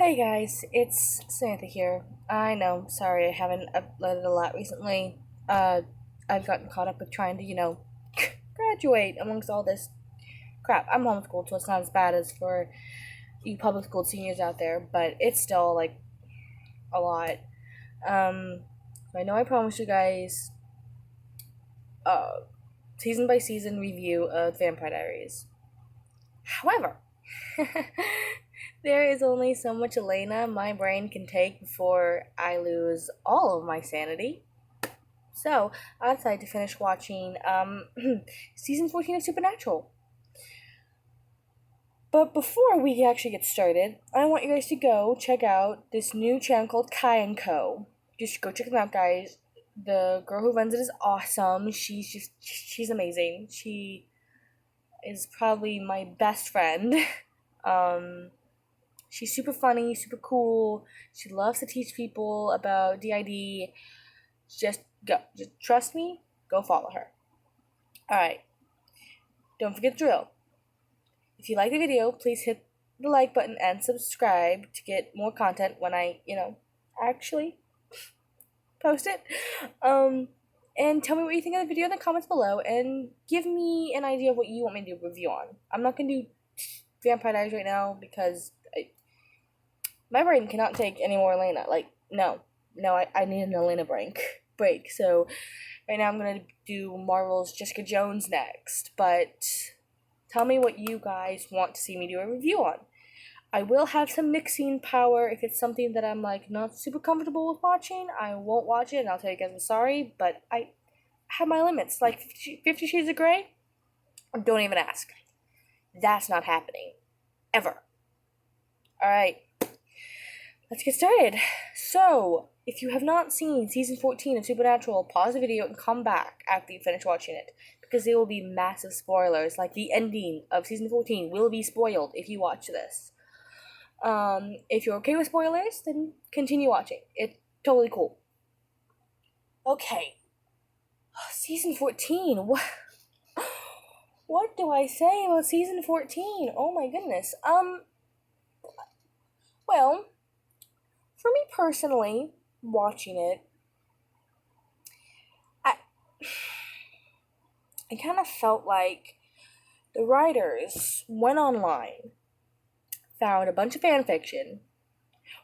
Hey guys, it's Samantha here. I know, sorry I haven't uploaded a lot recently. Uh, I've gotten caught up with trying to, graduate amongst all this crap. I'm homeschooled, so it's not as bad as for you public school seniors out there, but it's still, a lot. Um, I know I promised you guys, uh, season by season review of Vampire Diaries. However, there is only so much Elena my brain can take before I lose all of my sanity. So I decided to finish watching season 14 of Supernatural. But before we actually get started, I want you guys to go check out this new channel called Kai and Co. Just go check them out, guys. The girl who runs it is awesome. She's amazing. She is probably my best friend. Um, she's super funny, super cool. She loves to teach people about DID. Just go. Just trust me. Go follow her. Alright. Don't forget the drill. If you like the video, please hit the like button and subscribe to get more content when I, actually post it. And tell me what you think of the video in the comments below and give me an idea of what you want me to do a review on. I'm not going to do Vampire Diaries right now because my brain cannot take any more Elena. I need an Elena break. So right now I'm gonna do Marvel's Jessica Jones next. But tell me what you guys want to see me do a review on. I will have some mixing power if it's something that I'm not super comfortable with watching. I won't watch it, and I'll tell you guys I'm sorry. But I have my limits. Like 50 Shades of Grey. Don't even ask. That's not happening ever. All right. Let's get started. So, if you have not seen season 14 of Supernatural, pause the video and come back after you finish watching it, because there will be massive spoilers. Like the ending of season 14 will be spoiled if you watch this. If you're okay with spoilers, then continue watching. It's totally cool. Okay. Season 14. What do I say about season 14? Oh my goodness. Well, for me personally, watching it, I I kind of felt like the writers went online, found a bunch of fan fiction,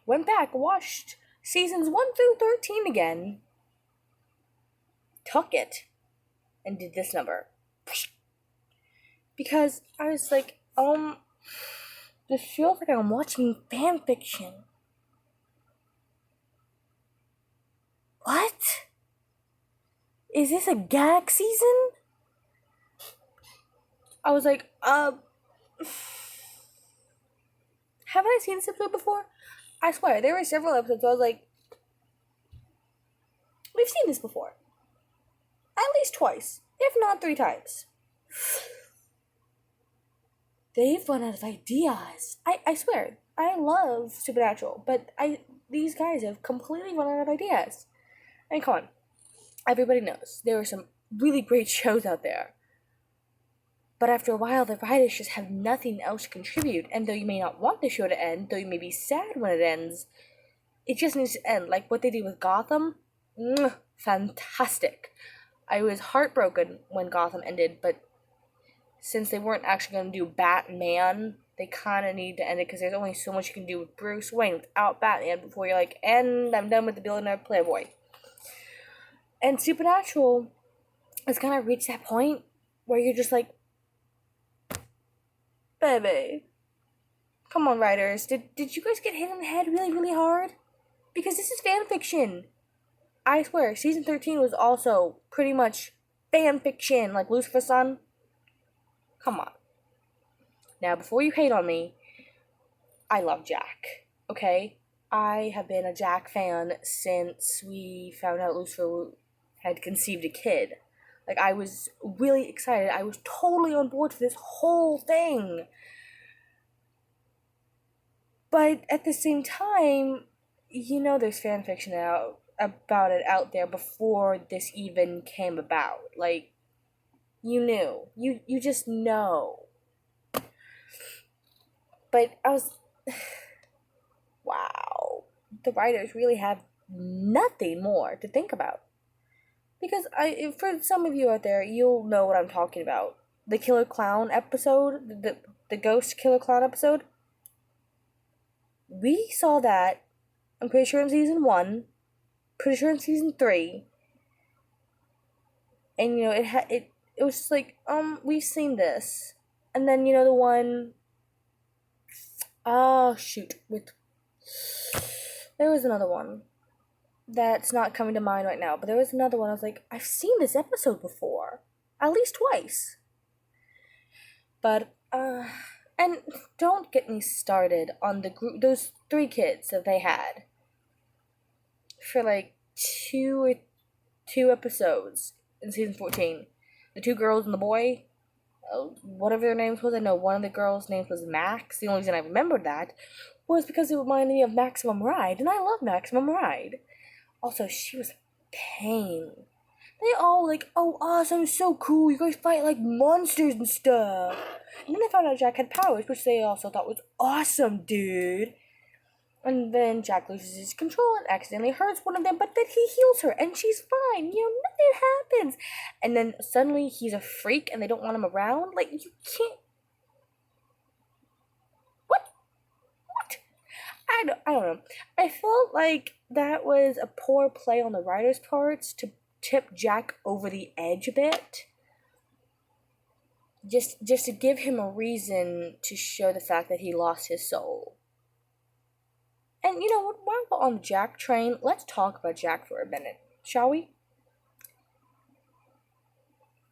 went back, watched seasons 1 through 13 again, took it, and did this number. Because I was like, this feels like I'm watching fan fiction. What? Is this a gag season? I was like, haven't I seen this episode before? I swear, there were several episodes where I was like, we've seen this before. At least twice, if not 3 times. They've run out of ideas. I swear, I love Supernatural, but these guys have completely run out of ideas. I mean, come on. Everybody knows there are some really great shows out there. But after a while, the writers just have nothing else to contribute, and though you may not want the show to end, though you may be sad when it ends, it just needs to end. Like what they did with Gotham, fantastic. I was heartbroken when Gotham ended, but since they weren't actually going to do Batman, they kind of need to end it because there's only so much you can do with Bruce Wayne without Batman before you're like, and I'm done with the billionaire playboy. And Supernatural has kind of reached that point where you're just like, baby, come on, writers, did you guys get hit in the head really, really hard? Because this is fan fiction. I swear, season 13 was also pretty much fan fiction, like Lucifer's Son. Come on. Now, before you hate on me, I love Jack, okay? I have been a Jack fan since we found out Lucifer had conceived a kid. Like, I was really excited. I was totally on board for this whole thing. But at the same time, there's fan fiction about it out there before this even came about. Like, you knew. You just know. But I was the writers really have nothing more to think about. Because for some of you out there, you'll know what I'm talking about. The Killer Clown episode, the Ghost Killer Clown episode. We saw that, I'm pretty sure in season 1, pretty sure in season 3. And it was just like, we've seen this. And then the one, oh shoot, there was another one that's not coming to mind right now, but there was another one. I was like, I've seen this episode before, at least twice. But and don't get me started on the group, those 3 kids that they had for like two episodes in season 14. The 2 girls and the boy, whatever their names was. I know one of the girls' names was Max. The only reason I remembered that was because it reminded me of Maximum Ride, and I love Maximum Ride. Also, she was pain. They all like, oh, awesome, so cool, you guys fight like monsters and stuff. And then they found out Jack had powers, which they also thought was awesome, dude. And then Jack loses his control and accidentally hurts one of them, but then he heals her and she's fine. Nothing happens. And then suddenly he's a freak and they don't want him around. Like, you can't. What? I don't know. I felt like that was a poor play on the writer's parts to tip Jack over the edge a bit. Just to give him a reason to show the fact that he lost his soul. And you know what, while we're on the Jack train, let's talk about Jack for a minute, shall we?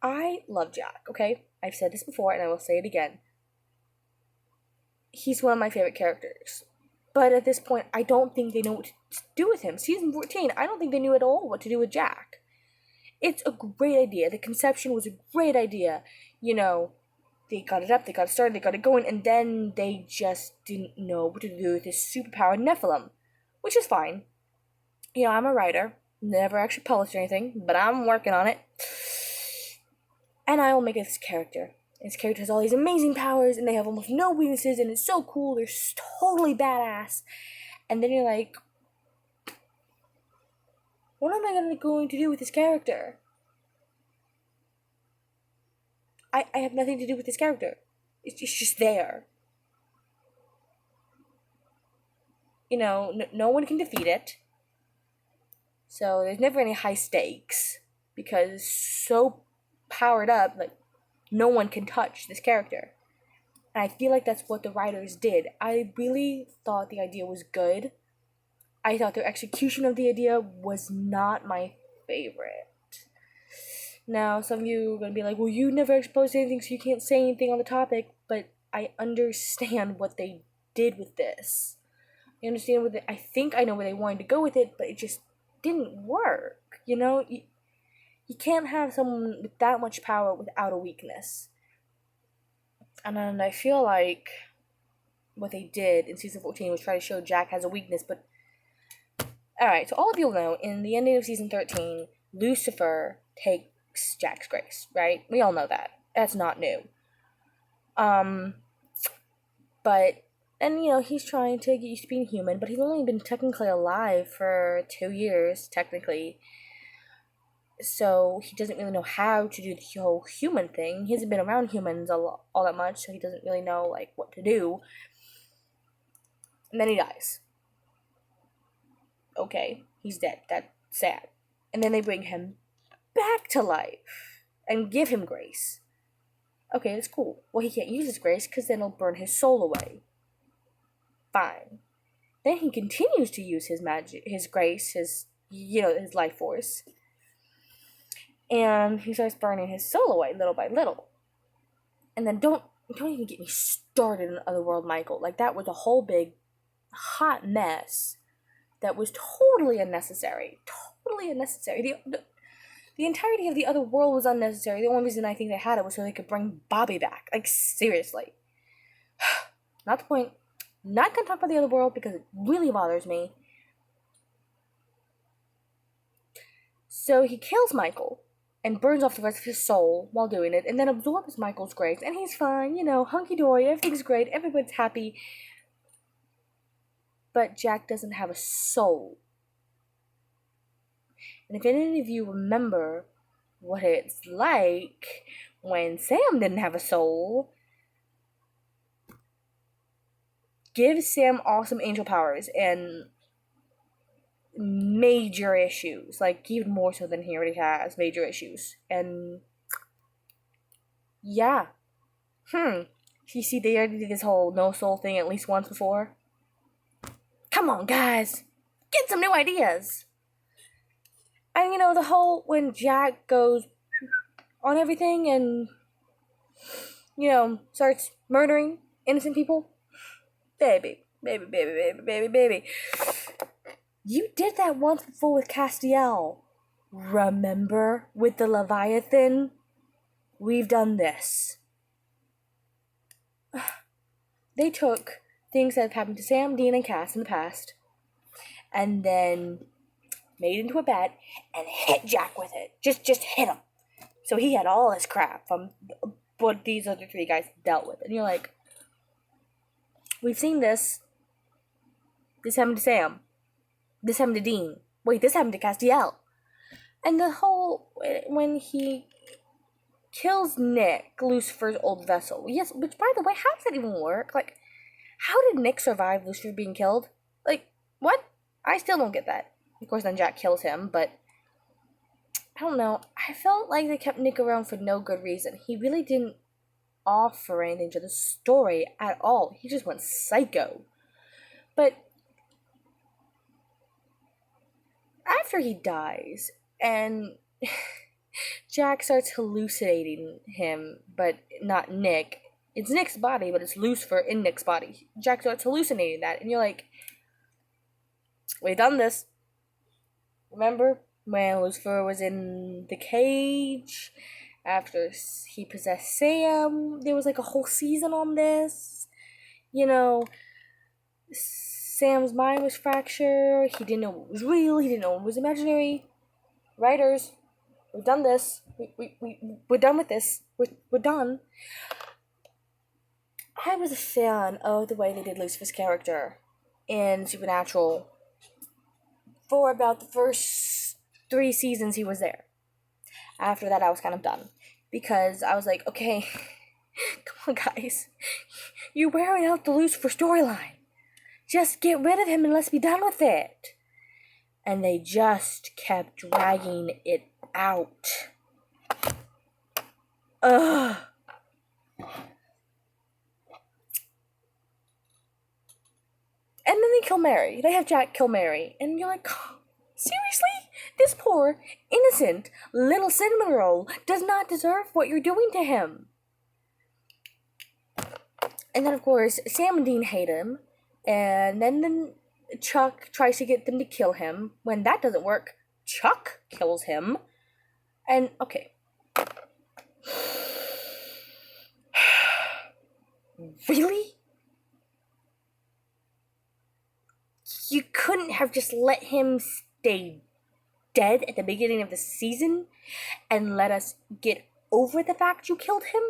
I love Jack, okay? I've said this before and I will say it again. He's one of my favorite characters. But at this point, I don't think they know what to do with him. Season 14, I don't think they knew at all what to do with Jack. It's a great idea. The conception was a great idea. They got it up, they got it started, they got it going, and then they just didn't know what to do with this superpowered Nephilim, which is fine. I'm a writer, never actually published anything, but I'm working on it. And I will make this character. This character has all these amazing powers, and they have almost no weaknesses, and it's so cool, they're totally badass. And then you're like, what am I going to do with this character? I have nothing to do with this character. It's just there. No one can defeat it. So there's never any high stakes. Because it's so powered up, like, no one can touch this character. And I feel like that's what the writers did. I really thought the idea was good. I thought their execution of the idea was not my favorite. Now, some of you are going to be like, well, you never exposed anything, so you can't say anything on the topic, but I understand what they did with this. I understand I think I know where they wanted to go with it, but it just didn't work. You can't have someone with that much power without a weakness. And then I feel like what they did in season 14 was try to show Jack has a weakness, but alright, so all of you know, in the ending of season 13, Lucifer takes Jack's grace, right? We all know that. That's not new. But, and he's trying to get used to being human, but he's only been technically alive for 2 years, technically. So he doesn't really know how to do the whole human thing. He hasn't been around humans all that much, so he doesn't really know, like, what to do. And then he dies. Okay, he's dead. That's sad. And then they bring him back to life and give him grace. Okay, that's cool. Well, he can't use his grace because then it'll burn his soul away. Fine. Then he continues to use his magic, his grace, his life force. And he starts burning his soul away little by little. And then don't even get me started on Otherworld Michael. Like, that was a whole big hot mess that was totally unnecessary. Totally unnecessary. The entirety of the other world was unnecessary. The only reason I think they had it was so they could bring Bobby back. Like, seriously. Not the point. Not gonna talk about the other world because it really bothers me. So he kills Michael and burns off the rest of his soul while doing it, and then absorbs Michael's grace, and he's fine, hunky-dory, everything's great, everybody's happy. but Jack doesn't have a soul. And if any of you remember what it's like when Sam didn't have a soul, give Sam awesome angel powers and major issues, like even more so than he already has major issues. And yeah, you see, they already did this whole no soul thing at least once before. Come on, guys, get some new ideas. And the whole when Jack goes on everything and starts murdering innocent people. Baby. You did that once before with Castiel. Remember with the Leviathan? We've done this. They took things that have happened to Sam, Dean, and Cass in the past, and then made it into a bat and hit Jack with it. Just hit him. So he had all his crap from what these other three guys dealt with. And you're like, we've seen this. This happened to Sam. This happened to Dean. Wait, this happened to Castiel. And the whole, when he kills Nick, Lucifer's old vessel. Yes, which, by the way, how does that even work? Like, how did Nick survive Lucifer being killed? Like, what? I still don't get that. Of course, then Jack kills him, but I don't know. I felt like they kept Nick around for no good reason. He really didn't offer anything to the story at all. He just went psycho. But after he dies, and Jack starts hallucinating him, but not Nick. It's Nick's body, but it's Lucifer in Nick's body. Jack starts hallucinating that, and you're like, we've done this. Remember when Lucifer was in the cage after he possessed Sam? There was like a whole season on this. Sam's mind was fractured. He didn't know what was real. He didn't know what was imaginary. Writers, we've done this. We're done with this. We're done. I was a fan of the way they did Lucifer's character in Supernatural for about the first 3 seasons he was there. After that, I was kind of done. Because I was like, okay, come on, guys. You're wearing out the Lucifer storyline. Just get rid of him and let's be done with it. And they just kept dragging it out. Ugh. And then they kill Mary. They have Jack kill Mary. And you're like, seriously? This poor, innocent, little cinnamon roll does not deserve what you're doing to him. And then, of course, Sam and Dean hate him. And then Chuck tries to get them to kill him. When that doesn't work, Chuck kills him. And, okay. Really? You couldn't have just let him stay dead at the beginning of the season and let us get over the fact you killed him?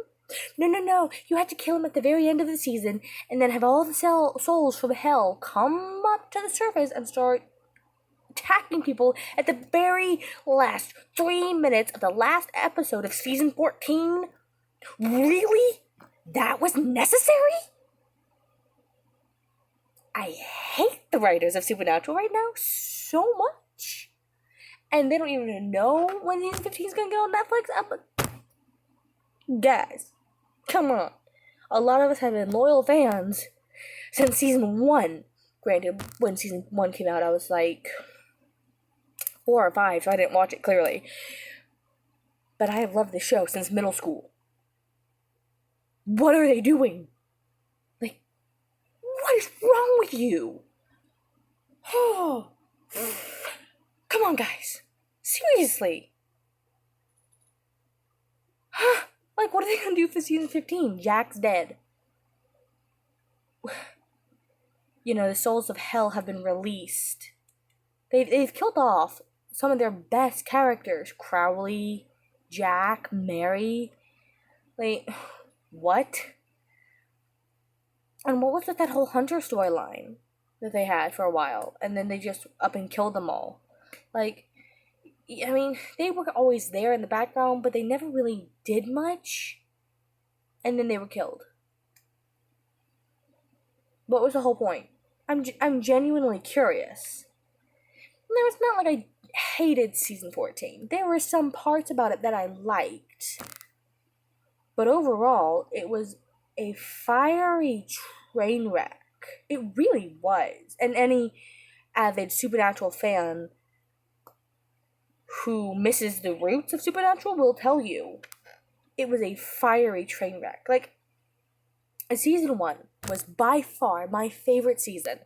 No. You had to kill him at the very end of the season and then have all the souls from hell come up to the surface and start attacking people at the very last 3 minutes of the last episode of season 14? Really? That was necessary? I hate the writers of Supernatural right now so much. And they don't even know when season 15 is going to get on Netflix. Guys, come on. A lot of us have been loyal fans since season 1. Granted, when season 1 came out, I was like 4 or 5, so I didn't watch it clearly. But I have loved the show since middle school. What are they doing? Like, what is wrong with you? Oh, come on, guys. Seriously. Like, what are they gonna do for season 15? Jack's dead. The souls of hell have been released. They've killed off some of their best characters. Crowley, Jack, Mary. Like, what? And what was with that whole Hunter storyline? that they had for a while, and then they just up and killed them all. Like, I mean, they were always there in the background, but they never really did much, and then they were killed. What was the whole point? I'm genuinely curious. No, it's not like I hated season 14. There were some parts about it that I liked. But overall, it was a fiery train wreck. It really was. And any avid Supernatural fan who misses the roots of Supernatural will tell you it was a fiery train wreck. Like, season 1 was by far my favorite season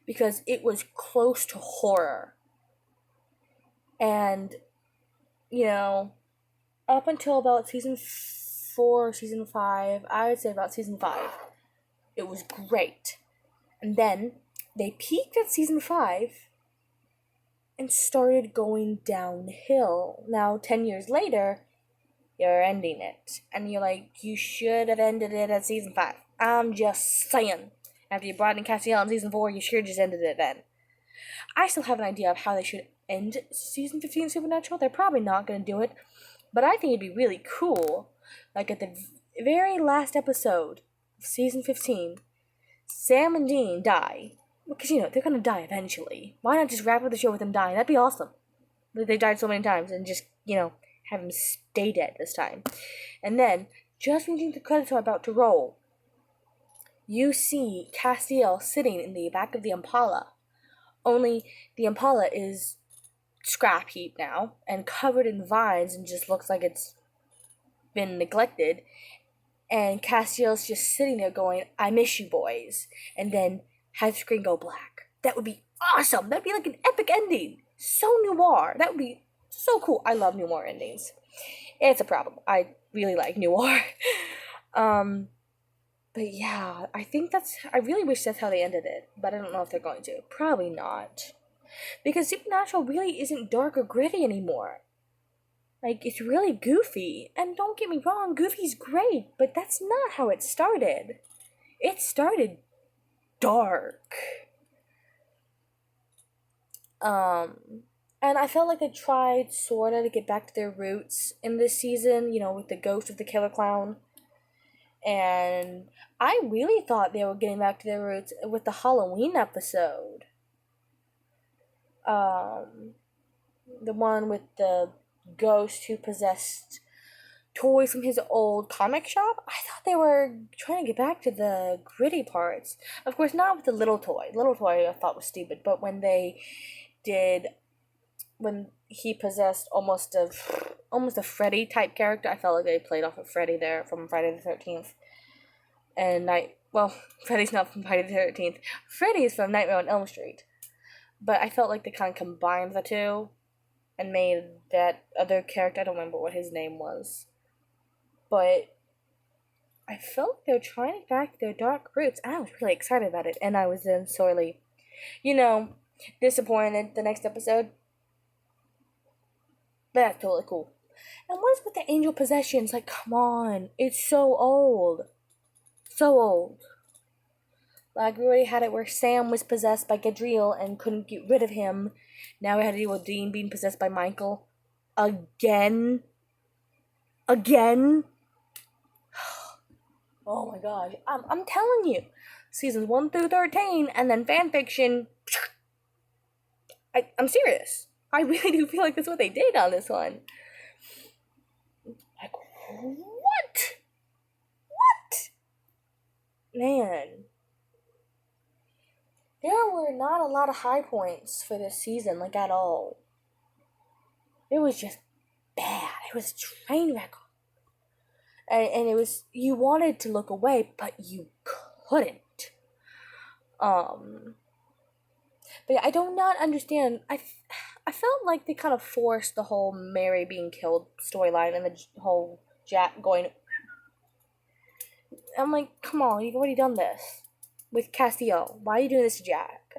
because it was close to horror. And, you know, up until about season 4, season 5, I would say about season 5, it was great. And then they peaked at season 5 and started going downhill. Now, 10 years later, you're ending it. And you're like, you should have ended it at season 5. I'm just saying. After you brought in Castiel in season 4, you should have just ended it then. I still have an idea of how they should end season 15 Supernatural. They're probably not going to do it. But I think it'd be really cool. Like at the very last episode of season 15, Sam and Dean die. Because, you know, they're going to die eventually. Why not just wrap up the show with them dying? That'd be awesome. They've died so many times and just, you know, have them stay dead this time. And then, just when the credits are about to roll, you see Castiel sitting in the back of the Impala. Only the Impala is scrap heap now and covered in vines and just looks like it's been neglected. And Castiel's just sitting there going, I miss you boys. And then have the screen go black. That would be awesome. That'd be like an epic ending. So noir. That would be so cool. I love noir endings. It's a problem. I really like noir. But yeah, I really wish that's how they ended it. But I don't know if they're going to. Probably not. Because Supernatural really isn't dark or gritty anymore. Like, it's really goofy. And don't get me wrong, Goofy's great. But that's not how it started. It started dark. And I felt like they tried sorta to get back to their roots in this season, you know, with the ghost of the killer clown. And I really thought they were getting back to their roots with the Halloween episode. The one with the ghost who possessed toys from his old comic shop. I thought they were trying to get back to the gritty parts. Of course, not with the little toy. Little toy I thought was stupid, but when he possessed almost a Freddy type character, I felt like they played off of Freddy there from Friday the 13th. And Freddy's not from Friday the 13th. Freddy is from Nightmare on Elm Street. But I felt like they kind of combined the two and made that other character, I don't remember what his name was. But I felt like they were trying to get back to their dark roots. I was really excited about it. And I was then sorely, disappointed the next episode. But that's totally cool. And what is with the angel possessions? Like, come on. It's so old. So old. Like, we already had it where Sam was possessed by Gadriel and couldn't get rid of him. Now we had to deal with Dean being possessed by Michael. Again? Oh my gosh. I'm telling you. Seasons 1 through 13 and then fanfiction. I'm serious. I really do feel like that's what they did on this one. Like, what? Man. There were not a lot of high points for this season, like at all. It was just bad. It was a train wreck. And it was, you wanted to look away, but you couldn't. But yeah, I do not understand. I felt like they kind of forced the whole Mary being killed storyline and the whole Jack going. I'm like, come on, you've already done this with Castiel. Why are you doing this to Jack?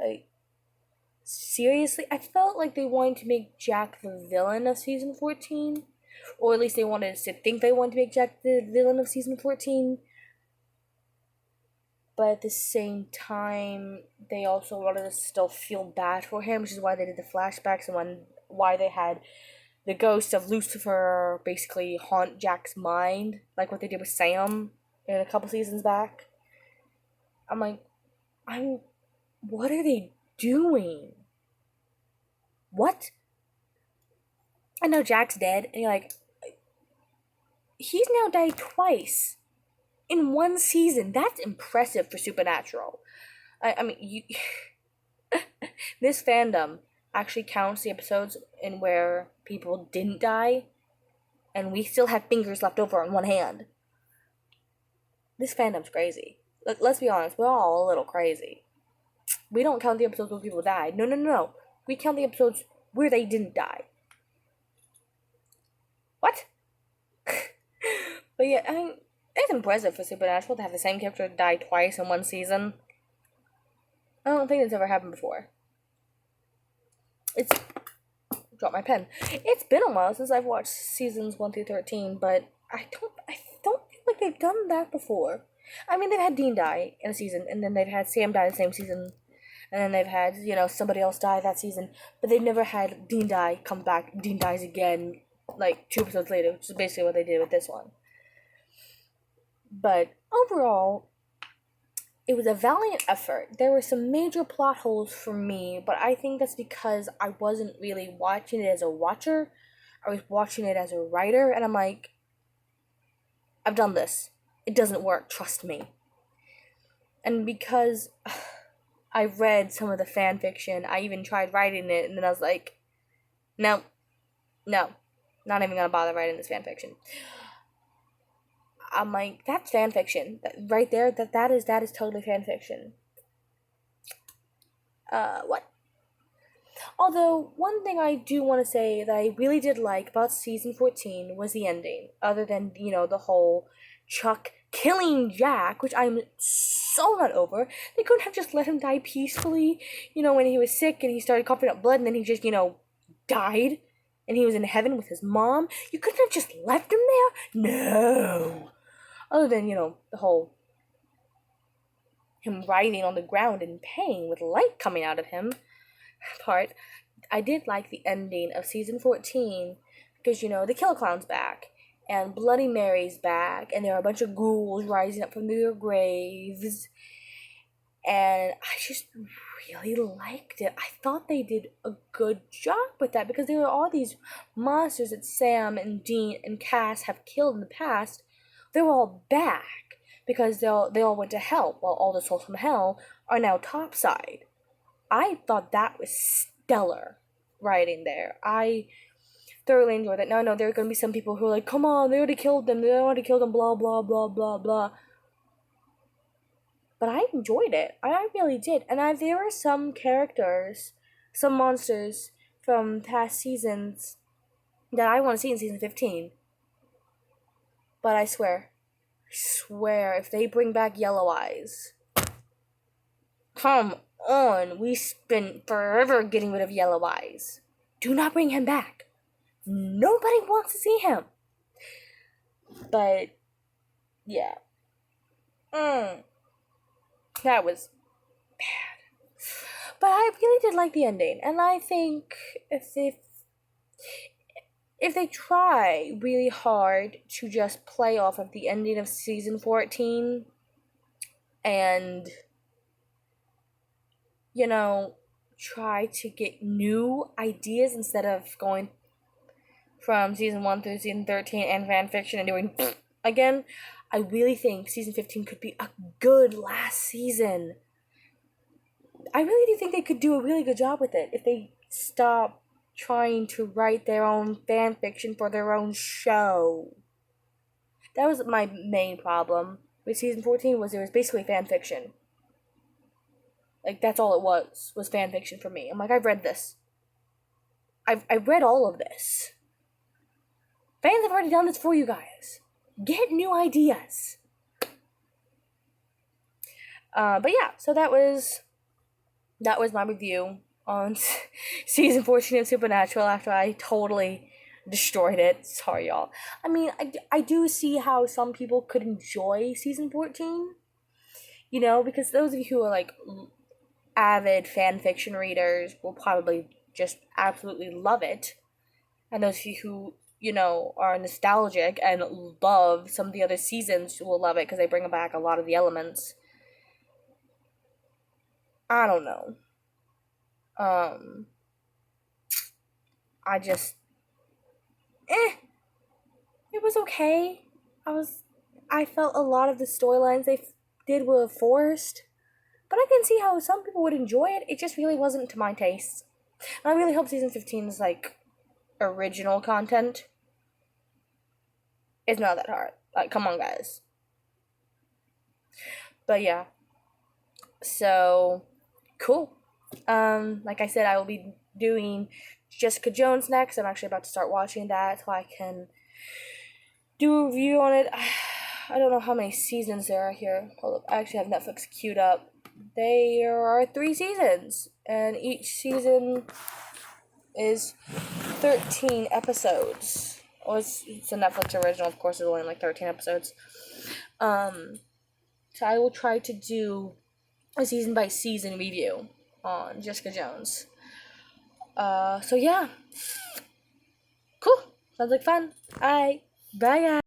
Seriously? I felt like they wanted to make Jack the villain of season 14. Or at least they wanted us to think they wanted to make Jack the villain of season 14. but at the same time, they also wanted us to still feel bad for him, which is why they did the flashbacks and why they had the ghost of Lucifer basically haunt Jack's mind, like what they did with Sam in a couple seasons back. I'm like, what are they doing? What? I know Jack's dead, and you're like, he's now died twice in one season. That's impressive for Supernatural. I mean, you. This fandom actually counts the episodes in where people didn't die, and we still have fingers left over on one hand. This fandom's crazy. Let's be honest, we're all a little crazy. We don't count the episodes where people died. No. We count the episodes where they didn't die. What? But yeah, I mean, it's impressive for Supernatural to have the same character die twice in one season. I don't think it's ever happened before. It's... Drop my pen. It's been a while since I've watched seasons 1 through 13, but I don't feel like they've done that before. I mean, they've had Dean die in a season, and then they've had Sam die the same season, and then they've had, somebody else die that season, but they've never had Dean die, come back, Dean dies again, like 2 episodes later, which is basically what they did with this one. But overall, it was a valiant effort. There were some major plot holes for me, but I think that's because I wasn't really watching it as a watcher. I was watching it as a writer, and I'm like, I've done this. It doesn't work, trust me. And because I read some of the fan fiction, I even tried writing it, and then I was like, no, not even gonna bother writing this fan fiction. I'm like, that's fan fiction. Right there, that is totally fan fiction. What? Although, one thing I do want to say that I really did like about season 14 was the ending. Other than, the whole Chuck killing Jack, which I'm so not over. They couldn't have just let him die peacefully, when he was sick and he started coughing up blood and then he just, died. And he was in heaven with his mom. You couldn't have just left him there? No. Other than, the whole him writhing on the ground in pain with light coming out of him part, I did like the ending of season 14 because, the Killer Clown's back and Bloody Mary's back and there are a bunch of ghouls rising up from their graves. And I just really liked it. I thought they did a good job with that because there are all these monsters that Sam and Dean and Cass have killed in the past. They're all back because they all went to hell, while all the souls from hell are now topside. I thought that was stellar writing there. I thoroughly enjoyed that. Now I know there are going to be some people who are like, come on, they already killed them, blah, blah, blah, blah, blah. But I enjoyed it. I really did. And there were some characters, some monsters from past seasons that I want to see in season 15. But I swear, if they bring back Yellow Eyes, come on, we spent forever getting rid of Yellow Eyes. Do not bring him back. Nobody wants to see him. But, yeah. That was bad. But I really did like the ending, and I think if they try really hard to just play off of the ending of season 14 and, try to get new ideas instead of going from season 1 through season 13 and fanfiction and doing again, I really think season 15 could be a good last season. I really do think they could do a really good job with it if they stop trying to write their own fan fiction for their own show. That was my main problem with season 14 was it was basically fan fiction. Like, that's all it was fan fiction for me. I'm like, I've read this. I've read all of this. Fans have already done this for you guys. Get new ideas. But yeah, so that was my review on season 14 of Supernatural after I totally destroyed it. Sorry, y'all. I mean, I do see how some people could enjoy season 14. You know, because those of you who are like avid fan fiction readers will probably just absolutely love it. And those of you who, you know, are nostalgic and love some of the other seasons will love it because they bring back a lot of the elements. I don't know. Um, I just, eh, it was okay. I was, I felt a lot of the storylines did were forced, but I can see how some people would enjoy it. It just really wasn't to my taste. And I really hope season 15 is like original content. It's not that hard. Like, come on, guys. But yeah, so cool. Like I said, I will be doing Jessica Jones next. I'm actually about to start watching that so I can do a review on it. I don't know how many seasons there are here. Hold up, I actually have Netflix queued up. There are 3 seasons, and each season is 13 episodes. Well, it's a Netflix original, of course. It's only like 13 episodes. So I will try to do a season by season review on Jessica Jones. So yeah, cool. Sounds like fun. Alright, bye guys.